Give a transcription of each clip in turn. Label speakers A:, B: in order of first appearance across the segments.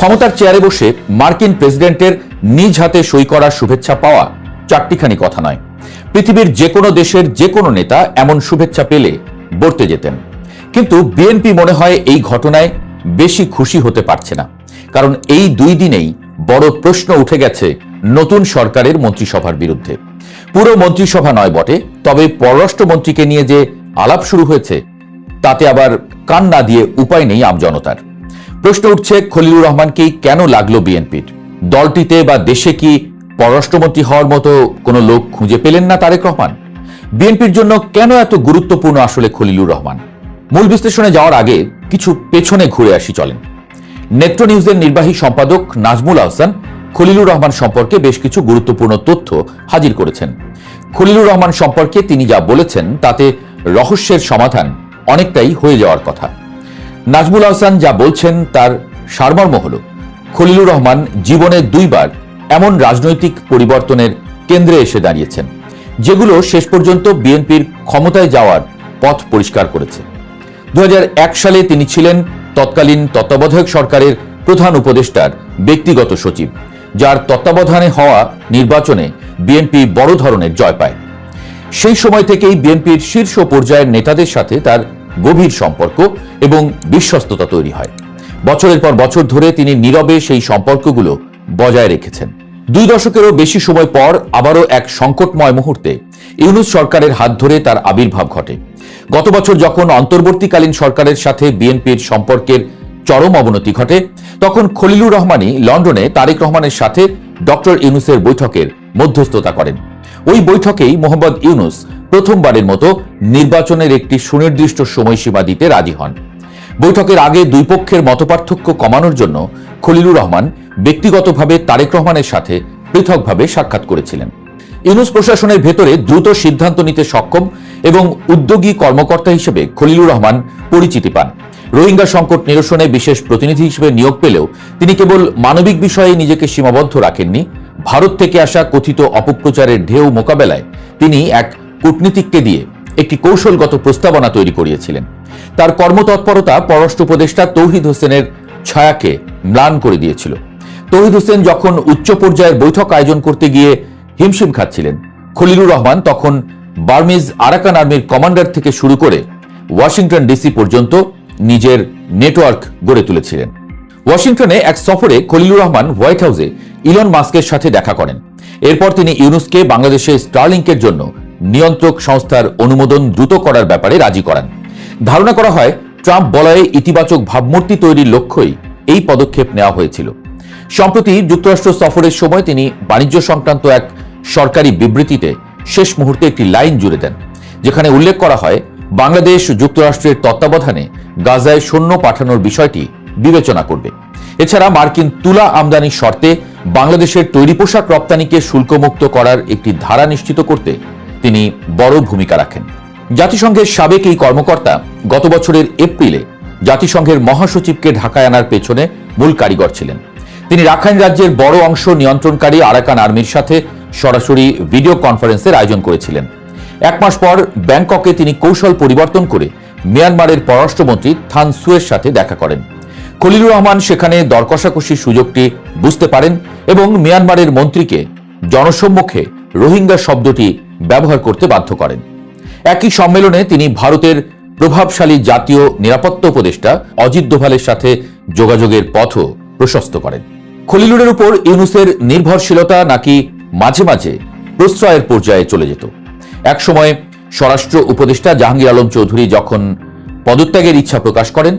A: ক্ষমতার চেয়ারে বসে মার্কিন প্রেসিডেন্টের নিজ হাতে সই করা শুভেচ্ছা পাওয়া চারটিখানি কথা নয়। পৃথিবীর যে কোনো দেশের যে কোনো নেতা এমন শুভেচ্ছা পেলে বর্তে যেতেন। কিন্তু বিএনপি মনে হয় এই ঘটনায় বেশি খুশি হতে পারছে না, কারণ এই 2 দিনেই বড় প্রশ্ন উঠে গেছে নতুন সরকারের মন্ত্রিসভার বিরুদ্ধে। পুরো মন্ত্রিসভা নয় বটে, তবে পররাষ্ট্রমন্ত্রীকে নিয়ে যে আলাপ শুরু হয়েছে তাতে আবার কান না দিয়ে উপায় নেই আমজনতার। প্রশ্ন উঠছে, খলিলুর রহমানকেই কেন লাগলো বিএনপির? দলটিতে বা দেশে কি পররাষ্ট্রমন্ত্রী হওয়ার মতো কোনো লোক খুঁজে পেলেন না তারেক রহমান? বিএনপির জন্য কেন এত গুরুত্বপূর্ণ আসলে খলিলুর রহমান? মূল বিশ্লেষণে যাওয়ার আগে কিছু পেছনে ঘুরে আসি চলেন। নেত্র নিউজের নির্বাহী সম্পাদক নাজমুল আহসান খলিলুর রহমান সম্পর্কে বেশ কিছু গুরুত্বপূর্ণ তথ্য হাজির করেছেন। খলিলুর রহমান সম্পর্কে তিনি যা বলেছেন তাতে রহস্যের সমাধান অনেকটাই হয়ে যাওয়ার কথা। নাজমুল আহসান যা বলছেন তার সারমর্ম হল, খলিলুর রহমান জীবনে 2 বার এমন রাজনৈতিক পরিবর্তনের কেন্দ্রে এসে দাঁড়িয়েছেন যেগুলো শেষ পর্যন্ত বিএনপির ক্ষমতায় যাওয়ার পথ পরিষ্কার করেছে। 2001 সালে তিনি ছিলেন তৎকালীন তত্ত্বাবধায়ক সরকারের প্রধান উপদেষ্টার ব্যক্তিগত সচিব, যার তত্ত্বাবধানে হওয়া নির্বাচনে বিএনপি বড় ধরনের জয় পায়। সেই সময় থেকেই বিএনপির শীর্ষ পর্যায়ের নেতাদের সাথে তার গভীর সম্পর্ক এবং বিশ্বস্ততা তৈরি হয়। বছরের পর বছর ধরে তিনি নীরবে সেই সম্পর্কগুলো বজায় রেখেছেন। 2 দশকেরও বেশি সময় পর আবারও এক সংকটময় মুহূর্তে ইউনূস সরকারের হাত ধরে তার আবির্ভাব ঘটে। গত বছর যখন অন্তর্বর্তীকালীন সরকারের সাথে বিএনপির সম্পর্কের চরম অবনতি ঘটে, তখন খলিলুর রহমানই লন্ডনে তারেক রহমানের সাথে ডক্টর ইউনূসের বৈঠকের মধ্যস্থতা করেন। ওই বৈঠকেই মোহাম্মদ ইউনূস প্রথমবারের মতো নির্বাচনের একটি সুনির্দিষ্ট সময়সীমা দিতে রাজি হন। বৈঠকের আগে 2 পক্ষের মতপার্থক্য কমানোর জন্য খলিলুর রহমান ব্যক্তিগতভাবে তারেক রহমানের সাথে পৃথকভাবে সাক্ষাৎ করেছিলেন। ইউনূস প্রশাসনের ভেতরে দ্রুত সিদ্ধান্ত নিতে সক্ষম এবং উদ্যোগী কর্মকর্তা হিসেবে খলিলুর রহমান পরিচিতি পান। রোহিঙ্গা সংকট নিরসনে বিশেষ প্রতিনিধি হিসেবে নিয়োগ পেলেও তিনি কেবল মানবিক বিষয়ে নিজেকে সীমাবদ্ধ রাখেননি। ভারত থেকে আসা কথিত অপপ্রচারের ঢেউ মোকাবেলায় তিনি এক কূটনীতিককে দিয়ে একটি কৌশলগত প্রস্তাবনা তৈরি করিয়েছিলেন। তার কর্মতৎপরতা পররাষ্ট্র উপদেষ্টা তৌহিদ হোসেনের ছায়াকে ম্লান করে দিয়েছিল। তৌহিদ হোসেন যখন উচ্চ পর্যায়ের বৈঠক আয়োজন করতে গিয়ে হিমশিম খাচ্ছিলেন, খলিলুর রহমান তখন বার্মিজ আরাকান আর্মির কমান্ডার থেকে শুরু করে ওয়াশিংটন ডিসি পর্যন্ত নিজের নেটওয়ার্ক গড়ে তুলেছিলেন। ওয়াশিংটনে এক সফরে খলিলুর রহমান হোয়াইট হাউসে ইলন মাস্কের সাথে দেখা করেন। এরপর তিনি ইউনূসকে বাংলাদেশে স্টারলিংকের জন্য নিয়ন্ত্রক সংস্থার অনুমোদন দ্রুত করার ব্যাপারে রাজি করান। ধারণা করা হয় ট্রাম্প বলয়ে ইতিবাচক ভাবমূর্তি তৈরির লক্ষ্যই এই পদক্ষেপ নেওয়া হয়েছিল। সম্প্রতি যুক্তরাষ্ট্র সফরের সময় তিনি বাণিজ্য সংক্রান্ত এক সরকারি বিবৃতিতে শেষ মুহূর্তে একটি লাইন জুড়ে দেন, যেখানে উল্লেখ করা হয় বাংলাদেশ যুক্তরাষ্ট্রের তত্ত্বাবধানে গাজায় সৈন্য পাঠানোর বিষয়টি বিবেচনা করবে। এছাড়া মার্কিন তুলা আমদানির শর্তে বাংলাদেশের তৈরি পোশাক রপ্তানিকে শুল্কমুক্ত করার একটি ধারা নিশ্চিত করতে তিনি বড় ভূমিকা রাখেন। জাতিসংঘের সাবেক এই কর্মকর্তা গত বছরের এপ্রিলে জাতিসংঘের মহাসচিবকে ঢাকায় আনার পেছনে মূল কারিগর ছিলেন। তিনি রাখাইন রাজ্যের বড় অংশ নিয়ন্ত্রণকারী আরাকান আর্মির সাথে সরাসরি ভিডিও কনফারেন্সের আয়োজন করেছিলেন। 1 মাস পর ব্যাংককে তিনি কৌশল পরিবর্তন করে মিয়ানমারের পররাষ্ট্রমন্ত্রী থান সুয়ের সাথে দেখা করেন। খলিলুর রহমান সেখানে দরকষাকষির সুযোগটি বুঝতে পারেন এবং মিয়ানমারের মন্ত্রীকে জনসম্মুখে রোহিঙ্গা শব্দটি ব্যবহার করতে বাধ্য করেন। একই সম্মেলনে তিনি ভারতের প্রভাবশালী জাতীয় নিরাপত্তা উপদেষ্টা অজিত দোভালের সাথে যোগাযোগের পথও প্রশস্ত করেন। খলিলুরের উপর ইউনূসের নির্ভরশীলতা নাকি মাঝে মাঝে প্রশ্রয়ের পর্যায়ে চলে যেত। একসময় স্বরাষ্ট্র উপদেষ্টা জাহাঙ্গীর আলম চৌধুরী যখন পদত্যাগের ইচ্ছা প্রকাশ করেন,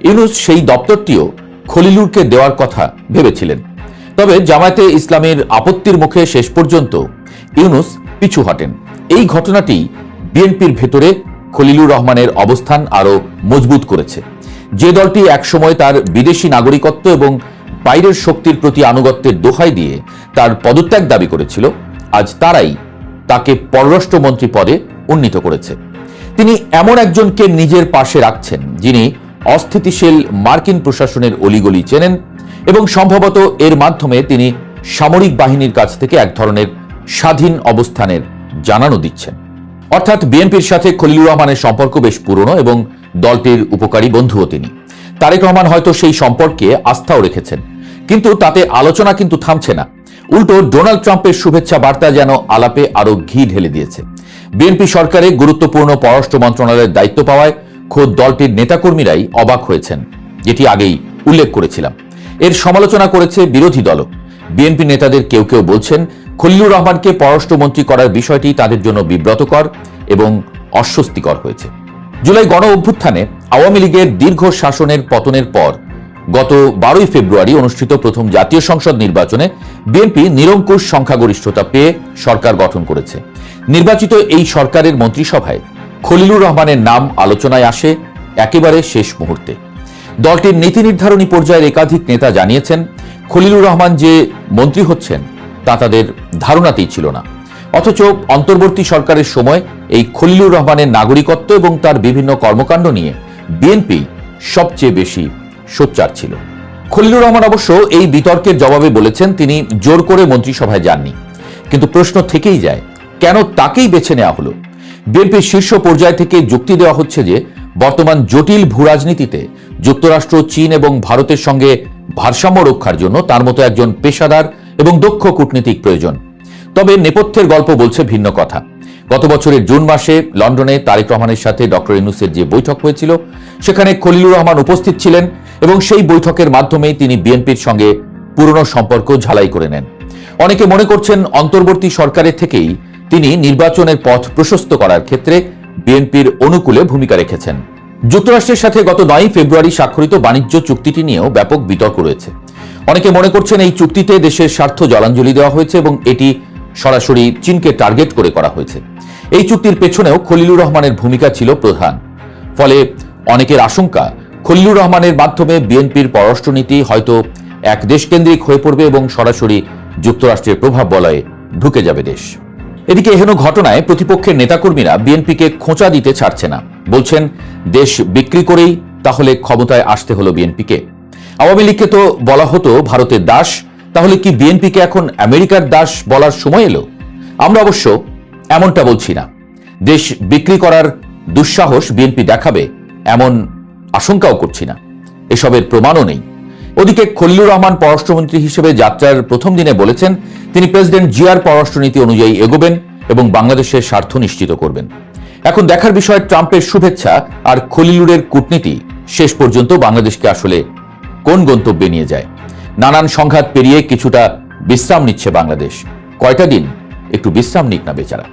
A: ইউনূস সেই দপ্তরটিও খলিলুরকে দেওয়ার কথা ভেবেছিলেন। তবে জামায়াতে ইসলামের আপত্তির মুখে শেষ পর্যন্ত ইউনূস পিছু হটেন। এই ঘটনাটি বিএনপির ভেতরে খলিলুর রহমানের অবস্থান আরও মজবুত করেছে। যে দলটি একসময় তার বিদেশি নাগরিকত্ব এবং বাইরের শক্তির প্রতি আনুগত্যের দোহাই দিয়ে তার পদত্যাগ দাবি করেছিল, আজ তারাই তাকে পররাষ্ট্রমন্ত্রী পদে উন্নীত করেছে। তিনি এমন একজনকে নিজের পাশে রাখছেন যিনি অস্থিতিশীল মার্কিন প্রশাসনের অলিগলি চেনেন এবং সম্ভবত এর মাধ্যমে তিনি সামরিক বাহিনীর কাছ থেকে এক ধরনের স্বাধীন অবস্থানের জানানো দিচ্ছেন। অর্থাৎ বিএনপির সাথে খলিলুর রহমানের সম্পর্ক বেশ পুরনো এবং দলটির উপকারী বন্ধুও তিনি। তারেক রহমান হয়তো সেই সম্পর্কে আস্থাও রেখেছেন। কিন্তু তাতে আলোচনা কিন্তু থামছে না। উল্টো ডোনাল্ড ট্রাম্পের শুভেচ্ছা বার্তা যেন আলাপে আরো ঘি ঢেলে দিয়েছে। বিএনপি সরকারে গুরুত্বপূর্ণ পররাষ্ট্র মন্ত্রণালয়ের দায়িত্ব পাওয়ায় খোদ দলটির নেতাকর্মীরাই অবাক হয়েছেন, যেটি আগেই উল্লেখ করেছিলাম। এর সমালোচনা করেছে বিরোধী দলও। বিএনপি নেতাদের কেউ কেউ বলছেন খলিলুর রহমানকে পররাষ্ট্রমন্ত্রী করার বিষয়টি তাদের জন্য বিব্রতকর এবং অস্বস্তিকর হয়েছে। জুলাই গণ অভ্যুত্থানে আওয়ামী লীগের দীর্ঘ শাসনের পতনের পর গত 12 ফেব্রুয়ারি অনুষ্ঠিত প্রথম জাতীয় সংসদ নির্বাচনে বিএনপি নিরঙ্কুশ সংখ্যাগরিষ্ঠতা পেয়ে সরকার গঠন করেছে। নির্বাচিত এই সরকারের মন্ত্রিসভায় খলিলুর রহমানের নাম আলোচনায় আসে একেবারে শেষ মুহূর্তে। দলটির নীতি নির্ধারণী পর্যায়ের একাধিক নেতা জানিয়েছেন খলিলুর রহমান যে মন্ত্রী হচ্ছেন তা তাদের ধারণাতেই ছিল না। অথচ অন্তর্বর্তী সরকারের সময় এই খলিলুর রহমানের নাগরিকত্ব এবং তার বিভিন্ন কর্মকাণ্ড নিয়ে বিএনপি সবচেয়ে বেশি সোচ্চার ছিল। খলিলুর রহমান অবশ্য এই বিতর্কের জবাবে বলেছেন তিনি জোর করে মন্ত্রিসভায় যাননি। কিন্তু প্রশ্ন থেকেই যায়, কেন তাকেই বেছে নেওয়া হলো? বিএনপির শীর্ষ পর্যায় থেকে যুক্তি দেওয়া হচ্ছে যে বর্তমান জটিল ভূরাজনীতিতে যুক্তরাষ্ট্র, চীন এবং ভারতের সঙ্গে ভারসাম্য রক্ষার জন্য তার মতো একজন পেশাদার এবং দক্ষ কূটনীতিক প্রয়োজন। তবে নেপথ্যের গল্প বলছে ভিন্ন কথা। গত বছরের জুন মাসে লন্ডনে তারেক রহমানের সাথে ডক্টর ইউনূসের যে বৈঠক হয়েছিল সেখানে খলিলুর রহমান উপস্থিত ছিলেন এবং সেই বৈঠকের মাধ্যমেই তিনি বিএনপির সঙ্গে পুরনো সম্পর্ক ঝালাই করে নেন। অনেকে মনে করছেন অন্তর্বর্তী সরকারের থেকেই তিনি নির্বাচনের পথ প্রশস্ত করার ক্ষেত্রে বিএনপির অনুকূলে ভূমিকা রেখেছেন। যুক্তরাষ্ট্রের সাথে গত 9 ফেব্রুয়ারি স্বাক্ষরিত বাণিজ্য চুক্তিটি নিয়েও ব্যাপক বিতর্ক রয়েছে। অনেকে মনে করছেন এই চুক্তিতে দেশের স্বার্থ জলাঞ্জলি দেওয়া হয়েছে এবং এটি সরাসরি চীনকে টার্গেট করে করা হয়েছে। এই চুক্তির পেছনেও খলিলুর রহমানের ভূমিকা ছিল প্রধান। ফলে অনেকের আশঙ্কা খলিলুর রহমানের মাধ্যমে বিএনপির পররাষ্ট্রনীতি হয়তো এক দেশকেন্দ্রিক হয়ে পড়বে এবং সরাসরি যুক্তরাষ্ট্রের প্রভাব বলয়ে ঢুকে যাবে দেশ। এদিকে এহেন ঘটনায় প্রতিপক্ষের নেতাকর্মীরা বিএনপিকে খোঁচা দিতে ছাড়ছে না। বলছেন দেশ বিক্রি করেই তাহলে ক্ষমতায় আসতে হলো বিএনপিকে। আওয়ামী লীগকে তো বলা হতো ভারতের দাস, তাহলে কি বিএনপিকে এখন আমেরিকার দাস বলার সময় এলো? আমরা অবশ্য এমনটা বলছি না। দেশ বিক্রি করার দুঃসাহস বিএনপি দেখাবে এমন আশঙ্কাও করছি না, এসবের প্রমাণও নেই। ওদিকে খলিলুর রহমান পররাষ্ট্রমন্ত্রী হিসেবে যাত্রার প্রথম দিনে বলেছেন তিনি প্রেসিডেন্ট জিয়ার পররাষ্ট্রনীতি অনুযায়ী এগোবেন এবং বাংলাদেশের স্বার্থ নিশ্চিত করবেন। এখন দেখার বিষয় ট্রাম্পের শুভেচ্ছা আর খলিলুরের কূটনীতি শেষ পর্যন্ত বাংলাদেশকে আসলে কোন গন্তব্যে নিয়ে যায়। নানান সংঘাত পেরিয়ে কিছুটা বিশ্রাম নিচ্ছে বাংলাদেশ। কয়টা দিন একটু বিশ্রাম নিক না বেচারা।